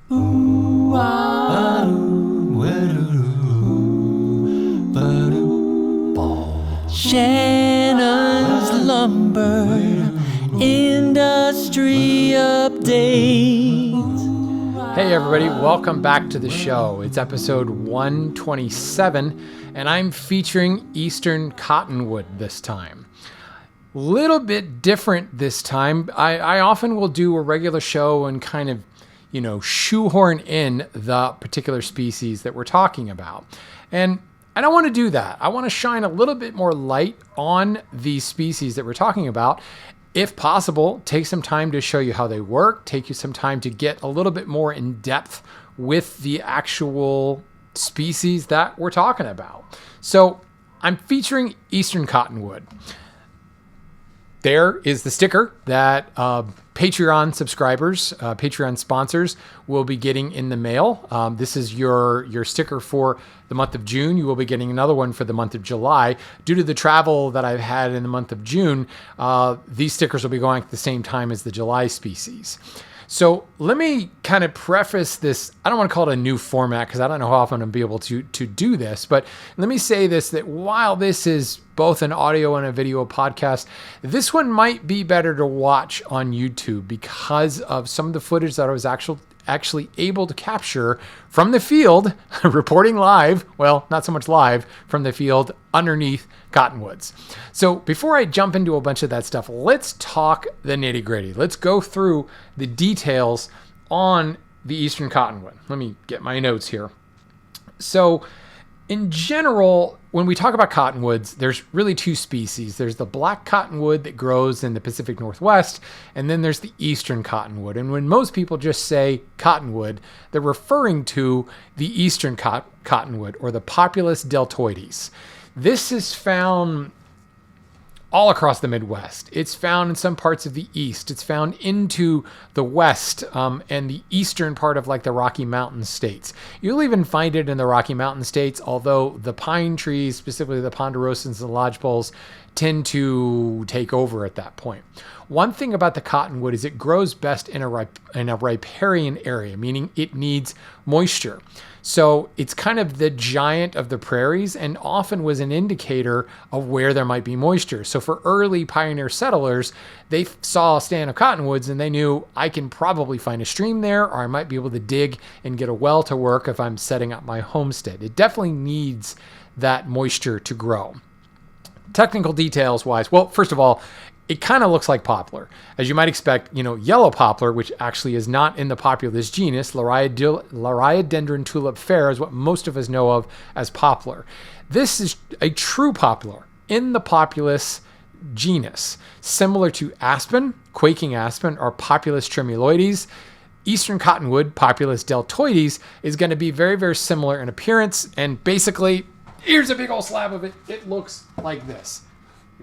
Shannon's Lumber Industry Update. Hey everybody, welcome back to the show. It's episode 127, and I'm featuring Eastern Cottonwood this time. Little bit different this time. I often will do a regular show and kind of, shoehorn in the particular species that we're talking about. And I don't want to do that. I want to shine a little bit more light on these species that we're talking about. If possible, take some time to show you how they work, take you some time to get a little bit more in depth with the actual species that we're talking about. So I'm featuring Eastern Cottonwood. There is the sticker that Patreon subscribers, Patreon sponsors will be getting in the mail. This is your sticker for the month of June. You will be getting another one for the month of July. Due to the travel that I've had in the month of June, these stickers will be going at the same time as the July species. So let me kind of preface this. I don't want to call it a new format because I don't know how often I'm be able to do this, but let me say this, that while this is both an audio and a video podcast, this one might be better to watch on YouTube because of some of the footage that I was actually able to capture from the field, reporting live, well, not so much live, from the field underneath cottonwoods. So before I jump into a bunch of that stuff, let's talk the nitty gritty. Let's go through the details on the Eastern Cottonwood. Let me get my notes here. So in general, when we talk about cottonwoods, there's really two species. There's the black cottonwood that grows in the Pacific Northwest, and then there's the Eastern Cottonwood. And when most people just say cottonwood, they're referring to the Eastern Cottonwood, or the Populus deltoides. This is found all across the Midwest. It's found in some parts of the East. It's found into the West and the eastern part of like the Rocky Mountain states. You'll even find it in the Rocky Mountain states, although the pine trees, specifically the ponderosas and lodgepoles, tend to take over at that point. One thing about the cottonwood is it grows best in a riparian area, meaning it needs moisture. So it's kind of the giant of the prairies and often was an indicator of where there might be moisture. So for early pioneer settlers, they saw a stand of cottonwoods and they knew I can probably find a stream there, or I might be able to dig and get a well to work if I'm setting up my homestead. It definitely needs that moisture to grow. Technical details wise, well, first of all, it kind of looks like poplar. As you might expect, yellow poplar, which actually is not in the Populus genus, Liriodendron tulipifera is what most of us know of as poplar. This is a true poplar in the Populus genus, similar to aspen, quaking aspen, or Populus tremuloides. Eastern Cottonwood, Populus deltoides, is going to be very, very similar in appearance. And basically, here's a big old slab of it. It looks like this.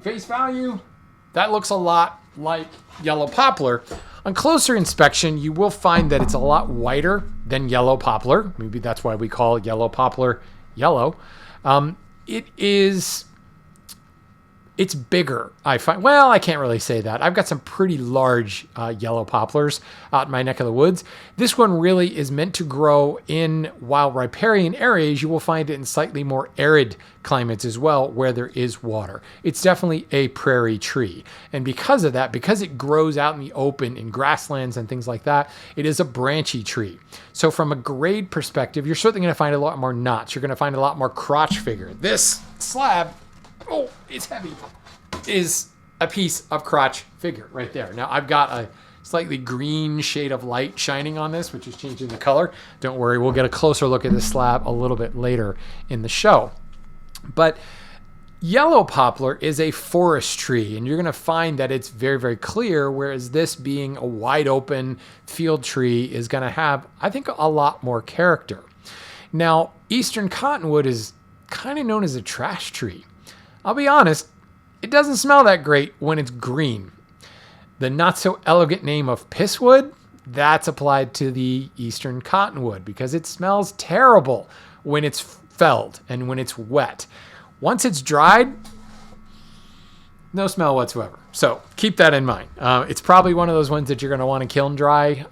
Face value, that looks a lot like yellow poplar. On closer inspection, you will find that it's a lot whiter than yellow poplar. Maybe that's why we call yellow poplar yellow. It's bigger, I find. Well, I can't really say that. I've got some pretty large yellow poplars out in my neck of the woods. This one really is meant to grow in wild riparian areas. You will find it in slightly more arid climates as well, where there is water. It's definitely a prairie tree. And because of that, because it grows out in the open in grasslands and things like that, it is a branchy tree. So from a grade perspective, you're certainly going to find a lot more knots. You're going to find a lot more crotch figure. This slab, oh, it's heavy, is a piece of crotch figure right there. Now I've got a slightly green shade of light shining on this, which is changing the color. Don't worry, we'll get a closer look at this slab a little bit later in the show. But yellow poplar is a forest tree, and you're going to find that it's very, very clear, whereas this being a wide open field tree is going to have, I think, a lot more character. Now, Eastern Cottonwood is kind of known as a trash tree. I'll be honest, it doesn't smell that great when it's green. The not so elegant name of pisswood, that's applied to the Eastern Cottonwood because it smells terrible when it's felled and when it's wet. Once it's dried, No smell whatsoever. So keep that in mind. It's probably one of those ones that you're going to want to kiln dry.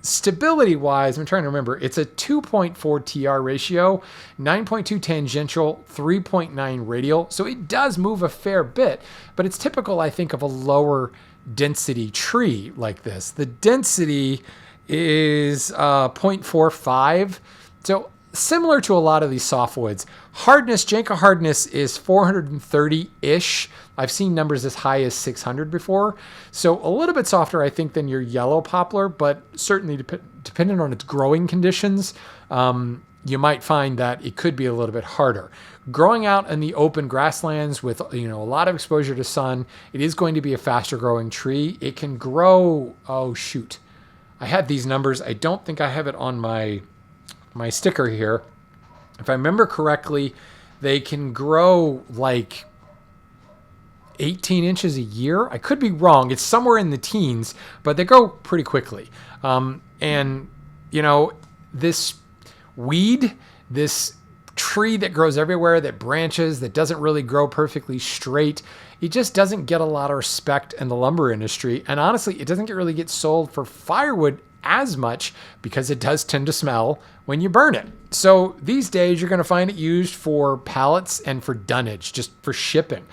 Stability wise, I'm trying to remember, it's a 2.4 TR ratio, 9.2 tangential, 3.9 radial. So it does move a fair bit, but it's typical, I think, of a lower density tree like this. The density is 0.45. So similar to a lot of these softwoods. Hardness, Janka hardness is 430-ish. I've seen numbers as high as 600 before. So a little bit softer, I think, than your yellow poplar, but certainly depending on its growing conditions, you might find that it could be a little bit harder. Growing out in the open grasslands with a lot of exposure to sun, it is going to be a faster growing tree. It can grow, I had these numbers. I don't think I have it on my sticker here. If I remember correctly, they can grow like 18 inches a year. I could be wrong. It's somewhere in the teens, but they grow pretty quickly. This weed, this tree that grows everywhere, that branches, that doesn't really grow perfectly straight, it just doesn't get a lot of respect in the lumber industry. And honestly, it doesn't really get sold for firewood as much because it does tend to smell when you burn it. So these days you're going to find it used for pallets and for dunnage, just for shipping.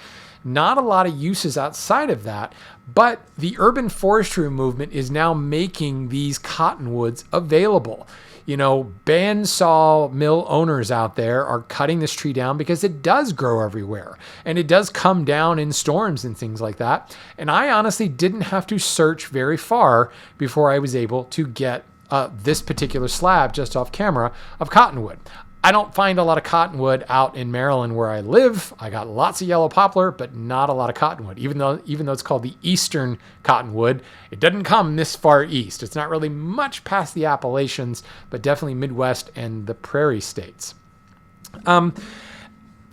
Not a lot of uses outside of that, but the urban forestry movement is now making these cottonwoods available. Bandsaw mill owners out there are cutting this tree down because it does grow everywhere and it does come down in storms and things like that. And I honestly didn't have to search very far before I was able to get this particular slab just off camera of cottonwood. I don't find a lot of cottonwood out in Maryland where I live. I got lots of yellow poplar, but not a lot of cottonwood. Even though it's called the Eastern Cottonwood, it doesn't come this far east. It's not really much past the Appalachians, but definitely Midwest and the prairie states. From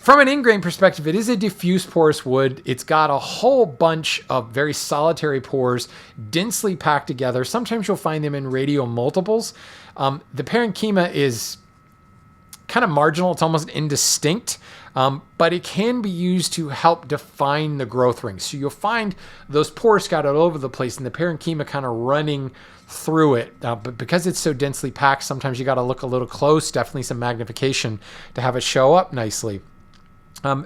an ingrain perspective, it is a diffuse porous wood. It's got a whole bunch of very solitary pores, densely packed together. Sometimes you'll find them in radial multiples. The parenchyma is kind of marginal. It's almost indistinct, but it can be used to help define the growth rings. So you'll find those pores scattered all over the place and the parenchyma kind of running through it. But because it's so densely packed, sometimes you got to look a little close, definitely some magnification to have it show up nicely.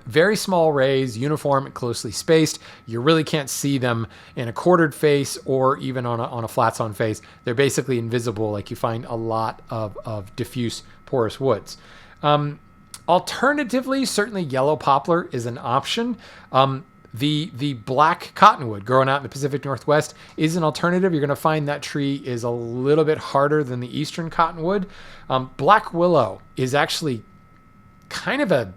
Very small rays, uniform and closely spaced. You really can't see them in a quartered face or even on a flats on face. They're basically invisible, like you find a lot of diffuse porous woods. Alternatively, certainly yellow poplar is an option. The black cottonwood growing out in the Pacific Northwest is an alternative. You're going to find that tree is a little bit harder than the Eastern Cottonwood. Black willow is actually kind of a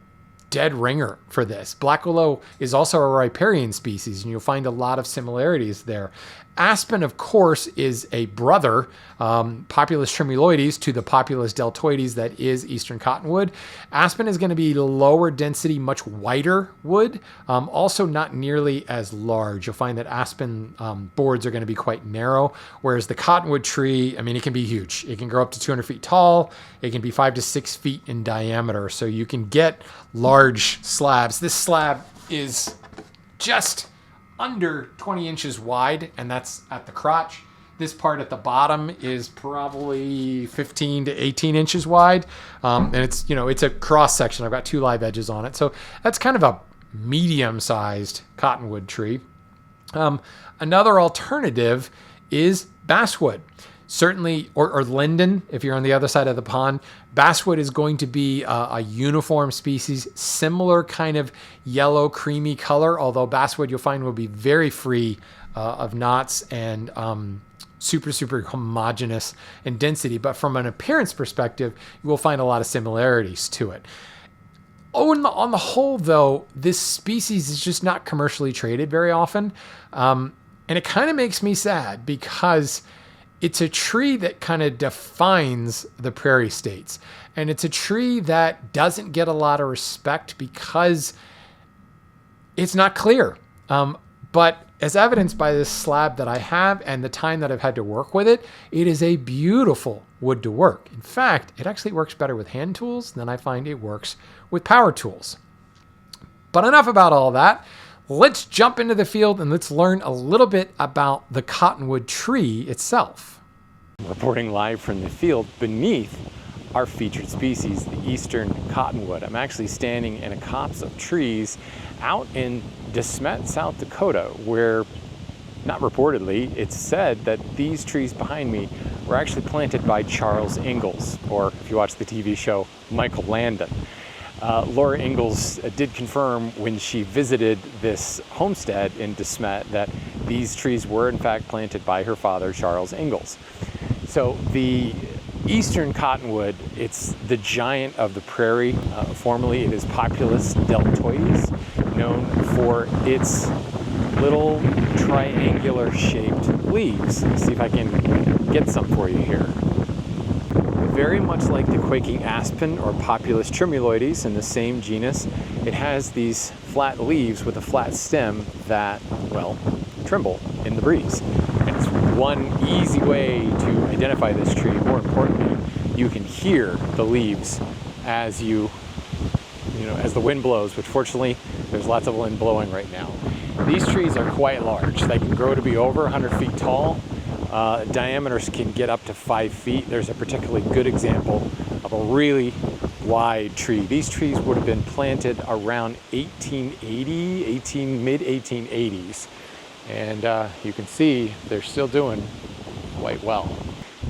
dead ringer for this. Black willow is also a riparian species, and you'll find a lot of similarities there. Aspen, of course, is a brother, Populus tremuloides, to the Populus deltoides that is Eastern Cottonwood. Aspen is going to be lower density, much whiter wood, also not nearly as large. You'll find that aspen boards are going to be quite narrow, whereas the cottonwood tree, it can be huge. It can grow up to 200 feet tall. It can be 5 to 6 feet in diameter, so you can get large slabs. This slab is just under 20 inches wide, and that's at the crotch. This part at the bottom is probably 15 to 18 inches wide. And it's a cross section. I've got 2 live edges on it. So that's kind of a medium-sized cottonwood tree. Another alternative is basswood. Certainly, or linden, if you're on the other side of the pond. Basswood is going to be a uniform species, similar kind of yellow, creamy color, although basswood you'll find will be very free of knots and super, super homogeneous in density. But from an appearance perspective, you will find a lot of similarities to it. On the whole, though, this species is just not commercially traded very often. And it kind of makes me sad because it's a tree that kind of defines the prairie states. And it's a tree that doesn't get a lot of respect because it's not clear. But as evidenced by this slab that I have and the time that I've had to work with it, it is a beautiful wood to work. In fact, it actually works better with hand tools than I find it works with power tools. But enough about all that. let's jump into the field and let's learn a little bit about the cottonwood tree itself. Reporting live from the field beneath our featured species, the Eastern Cottonwood. I'm actually standing in a copse of trees out in De Smet, South Dakota, where, not reportedly, it's said that these trees behind me were actually planted by Charles Ingalls, or if you watch the TV show, Michael Landon. Laura Ingalls did confirm when she visited this homestead in De Smet that these trees were in fact planted by her father, Charles Ingalls. So the Eastern Cottonwood, it's the giant of the prairie. Formerly it is Populus deltoides, known for its little triangular shaped leaves. Let's see if I can get some for you here. Very much like the quaking aspen or Populus tremuloides in the same genus, it has these flat leaves with a flat stem that, well, tremble in the breeze. And it's one easy way to identify this tree. More importantly, you can hear the leaves as as the wind blows, which fortunately there's lots of wind blowing right now. These trees are quite large. They can grow to be over 100 feet tall. Diameters can get up to 5 feet. There's a particularly good example of a really wide tree. These trees would have been planted around mid-1880s. And you can see they're still doing quite well.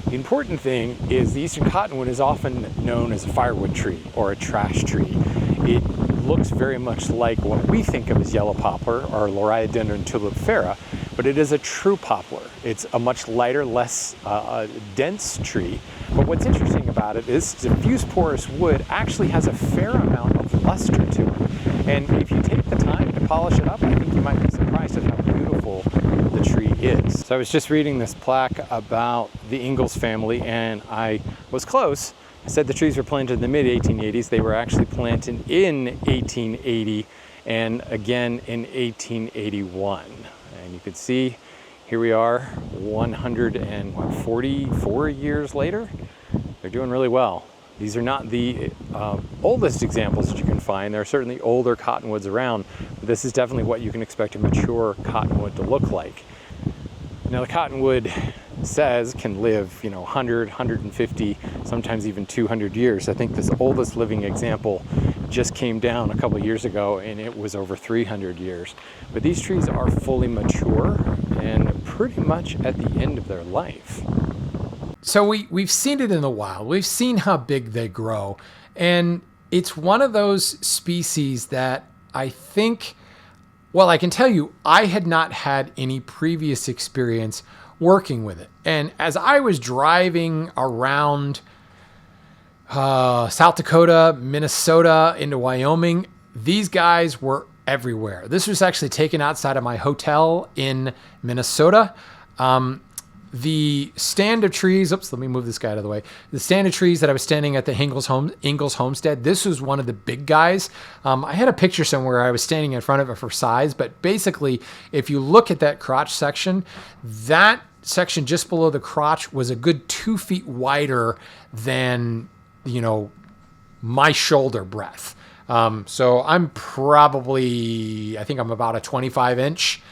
The important thing is the Eastern Cottonwood is often known as a firewood tree or a trash tree. It looks very much like what we think of as yellow poplar or Loriodendron tulipifera, but it is a true poplar. It's a much lighter, less dense tree. But what's interesting about it is diffuse porous wood actually has a fair amount of luster to it. And if you take the time to polish it up, I think you might be surprised at how beautiful the tree is. So I was just reading this plaque about the Ingalls family, and I was close. I said the trees were planted in the mid-1880s. They were actually planted in 1880 and again in 1881. And you can see here we are 144 years later. They're doing really well. These are not the oldest examples that you can find. There are certainly older cottonwoods around, but this is definitely what you can expect a mature cottonwood to look like. Now the cottonwood says can live, 100, 150, sometimes even 200 years. I think this oldest living example just came down a couple years ago and it was over 300 years. But these trees are fully mature and pretty much at the end of their life. So we've seen it in the wild. We've seen how big they grow. And it's one of those species that I think, well, I can tell you, I had not had any previous experience working with it. And as I was driving around South Dakota, Minnesota, into Wyoming, these guys were everywhere. This was actually taken outside of my hotel in Minnesota. The stand of trees, let me move this guy out of the way. The stand of trees that I was standing at the Ingalls homestead, this was one of the big guys. I had a picture somewhere I was standing in front of it for size, but basically, if you look at that crotch section, that section just below the crotch was a good 2 feet wider than, my shoulder breadth. So I'm probably, I think I'm about a 25-inch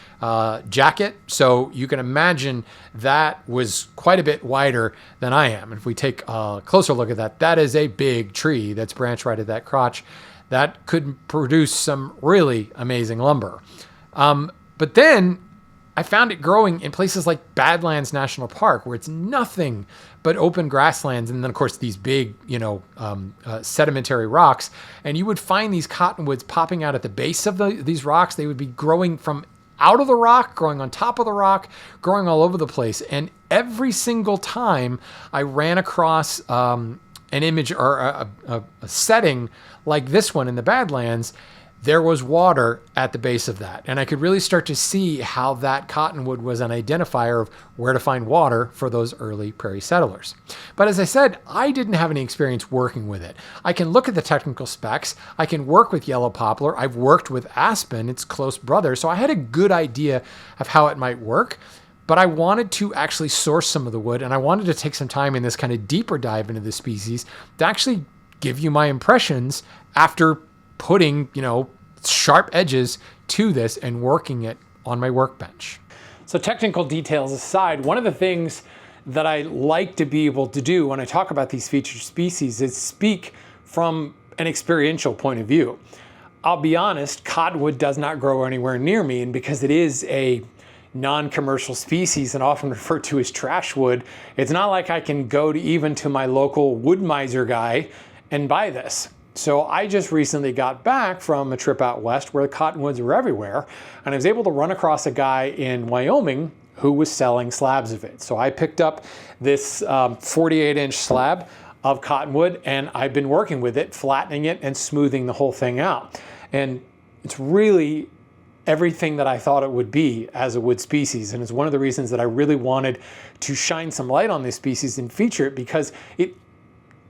jacket. So you can imagine that was quite a bit wider than I am. And if we take a closer look at that, that is a big tree that's branched right at that crotch. That could produce some really amazing lumber. But then I found it growing in places like Badlands National Park, where it's nothing but open grasslands. And then, of course, these big, sedimentary rocks. And you would find these cottonwoods popping out at the base of these rocks. They would be growing from out of the rock, growing on top of the rock, growing all over the place. And every single time I ran across an image or a setting like this one in the Badlands, there was water at the base of that. And I could really start to see how that cottonwood was an identifier of where to find water for those early prairie settlers. But as I said, I didn't have any experience working with it. I can look at the technical specs. I can work with yellow poplar. I've worked with aspen, its close brother. So I had a good idea of how it might work. But I wanted to actually source some of the wood, and I wanted to take some time in this kind of deeper dive into the species to actually give you my impressions after putting, sharp edges to this and working it on my workbench. So technical details aside, one of the things that I like to be able to do when I talk about these featured species is speak from an experiential point of view. I'll be honest, cottonwood does not grow anywhere near me, and because it is a non-commercial species and often referred to as trash wood, it's not like I can go to even to my local wood miser guy and buy this. So I just recently got back from a trip out west where the cottonwoods were everywhere, and I was able to run across a guy in Wyoming who was selling slabs of it. So I picked up this 48-inch slab of cottonwood, and I've been working with it, flattening it and smoothing the whole thing out. And it's really everything that I thought it would be as a wood species. And it's one of the reasons that I really wanted to shine some light on this species and feature it, because it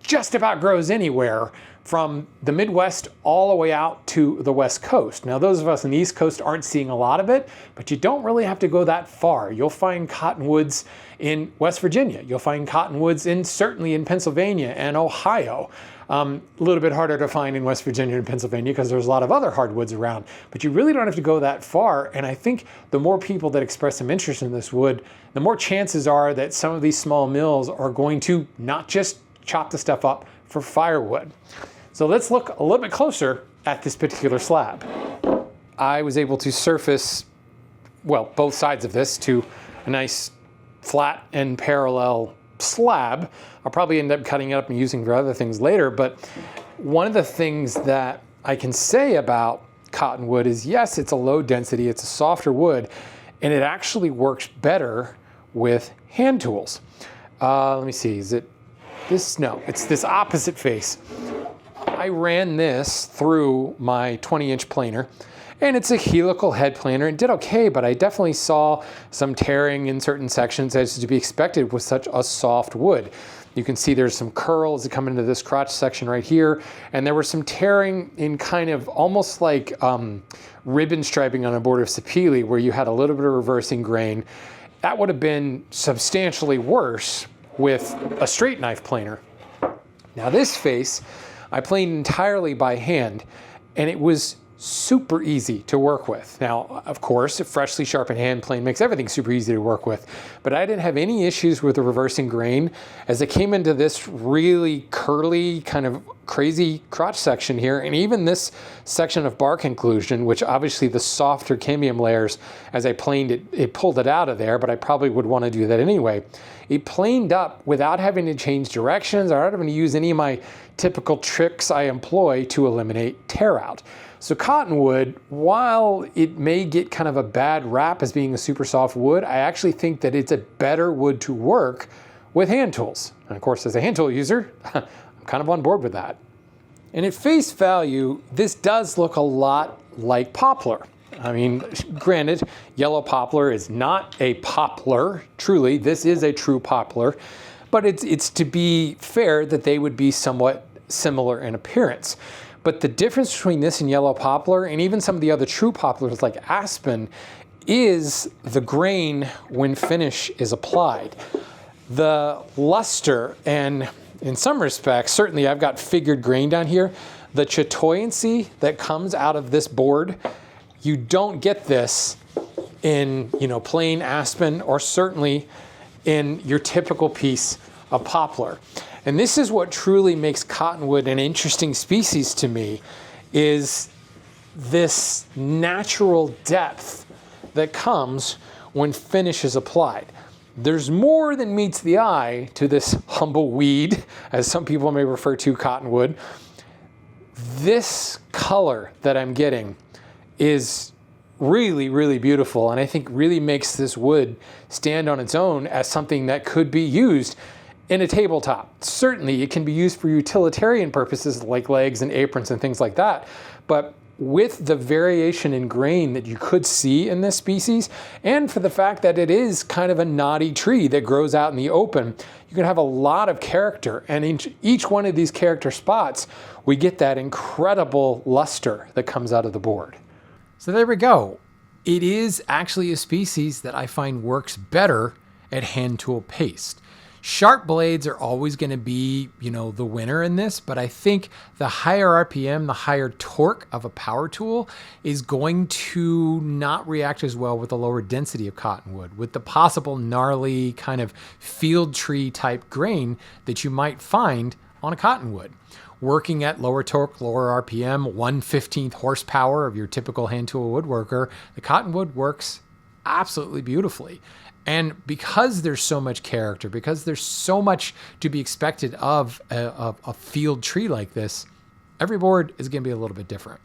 just about grows anywhere from the Midwest all the way out to the West Coast. Now, those of us on the East Coast aren't seeing a lot of it, but you don't really have to go that far. You'll find cottonwoods in West Virginia. You'll find cottonwoods certainly in Pennsylvania and Ohio. A little bit harder to find in West Virginia and Pennsylvania because there's a lot of other hardwoods around, but you really don't have to go that far. And I think the more people that express some interest in this wood, the more chances are that some of these small mills are going to not just chop the stuff up for firewood. So let's look a little bit closer at this particular slab. I was able to surface, well, both sides of this to a nice flat and parallel slab. I'll probably end up cutting it up and using for other things later, but one of the things that I can say about cottonwood is, yes, it's a low density, it's a softer wood, and it actually works better with hand tools. Let me see, is it this? No, it's this opposite face. I ran this through my 20-inch planer, and it's a helical head planer. It did okay, but I definitely saw some tearing in certain sections, as to be expected with such a soft wood. You can see there's some curls that come into this crotch section right here, and there was some tearing in kind of almost like ribbon striping on a board of sapele, where you had a little bit of reversing grain. That would have been substantially worse with a straight knife planer. Now this face, I planed entirely by hand, and it was super easy to work with. Now, of course, a freshly sharpened hand plane makes everything super easy to work with, but I didn't have any issues with the reversing grain as it came into this really curly, kind of crazy crotch section here, and even this section of bark inclusion, which obviously the softer cambium layers, as I planed it, it pulled it out of there, but I probably would want to do that anyway. It planed up without having to change directions or having to use any of my typical tricks I employ to eliminate tear out. So cottonwood, while it may get kind of a bad rap as being a super soft wood, I actually think that it's a better wood to work with hand tools. And of course, as a hand tool user, I'm kind of on board with that. And at face value, this does look a lot like poplar. I mean, granted, yellow poplar is not a poplar, truly. This is a true poplar, but it's to be fair that they would be somewhat similar in appearance. But the difference between this and yellow poplar, and even some of the other true poplars like aspen, is the grain when finish is applied. The luster, and in some respects, certainly I've got figured grain down here, the chatoyancy that comes out of this board, you don't get this in, plain aspen, or certainly in your typical piece of poplar. And this is what truly makes cottonwood an interesting species to me, is this natural depth that comes when finish is applied. There's more than meets the eye to this humble weed, as some people may refer to cottonwood. This color that I'm getting is really, really beautiful, and I think really makes this wood stand on its own as something that could be used in a tabletop. Certainly it can be used for utilitarian purposes like legs and aprons and things like that, but with the variation in grain that you could see in this species, and for the fact that it is kind of a knotty tree that grows out in the open, you can have a lot of character, and in each one of these character spots, we get that incredible luster that comes out of the board. So there we go. It is actually a species that I find works better at hand tool paste. Sharp blades are always going to be, the winner in this, but I think the higher RPM, the higher torque of a power tool is going to not react as well with the lower density of cottonwood, with the possible gnarly kind of field tree type grain that you might find on a cottonwood. Working at lower torque, lower RPM, 1/15 horsepower of your typical hand tool woodworker, the cottonwood works absolutely beautifully. And because there's so much character, because there's so much to be expected of a field tree like this, every board is going to be a little bit different.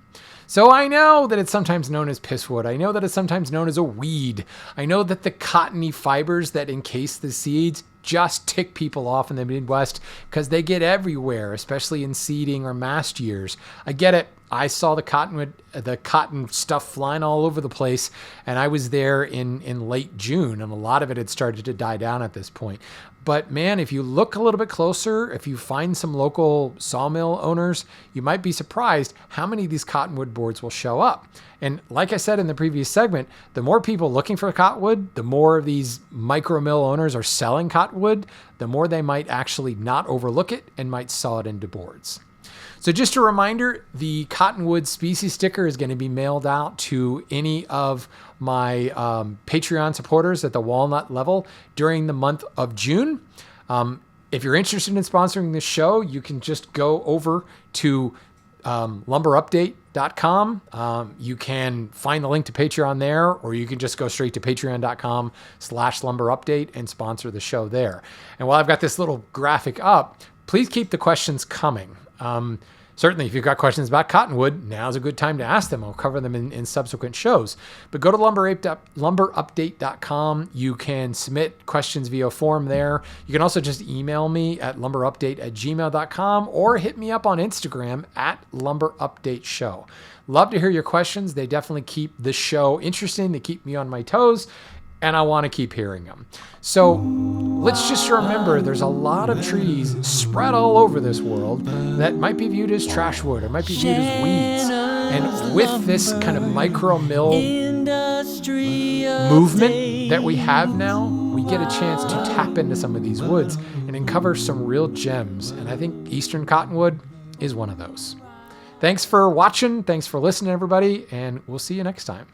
So I know that it's sometimes known as pisswood. I know that it's sometimes known as a weed. I know that the cottony fibers that encase the seeds just tick people off in the Midwest because they get everywhere, especially in seeding or mast years. I get it. I saw the cotton stuff flying all over the place, and I was there in late June, and a lot of it had started to die down at this point. But man, if you look a little bit closer, if you find some local sawmill owners, you might be surprised how many of these cottonwood boards will show up. And like I said in the previous segment, the more people looking for cottonwood, the more of these micro mill owners are selling cottonwood, the more they might actually not overlook it and might saw it into boards. So just a reminder, the cottonwood species sticker is going to be mailed out to any of my Patreon supporters at the walnut level during the month of June. If you're interested in sponsoring this show, you can just go over to lumberupdate.com. You can find the link to Patreon there, or you can just go straight to patreon.com/lumberupdate and sponsor the show there. And while I've got this little graphic up, please keep the questions coming. Certainly, if you've got questions about cottonwood, now's a good time to ask them. I'll cover them in subsequent shows. But go to lumberupdate.com. You can submit questions via form there. You can also just email me at lumberupdate@gmail.com or hit me up on Instagram at lumberupdateshow. Love to hear your questions. They definitely keep the show interesting. They keep me on my toes, and I want to keep hearing them. So let's just remember there's a lot of trees spread all over this world that might be viewed as trash wood or might be viewed as weeds. And with this kind of micro mill movement that we have now, we get a chance to tap into some of these woods and uncover some real gems. And I think Eastern Cottonwood is one of those. Thanks for watching. Thanks for listening, everybody. And we'll see you next time.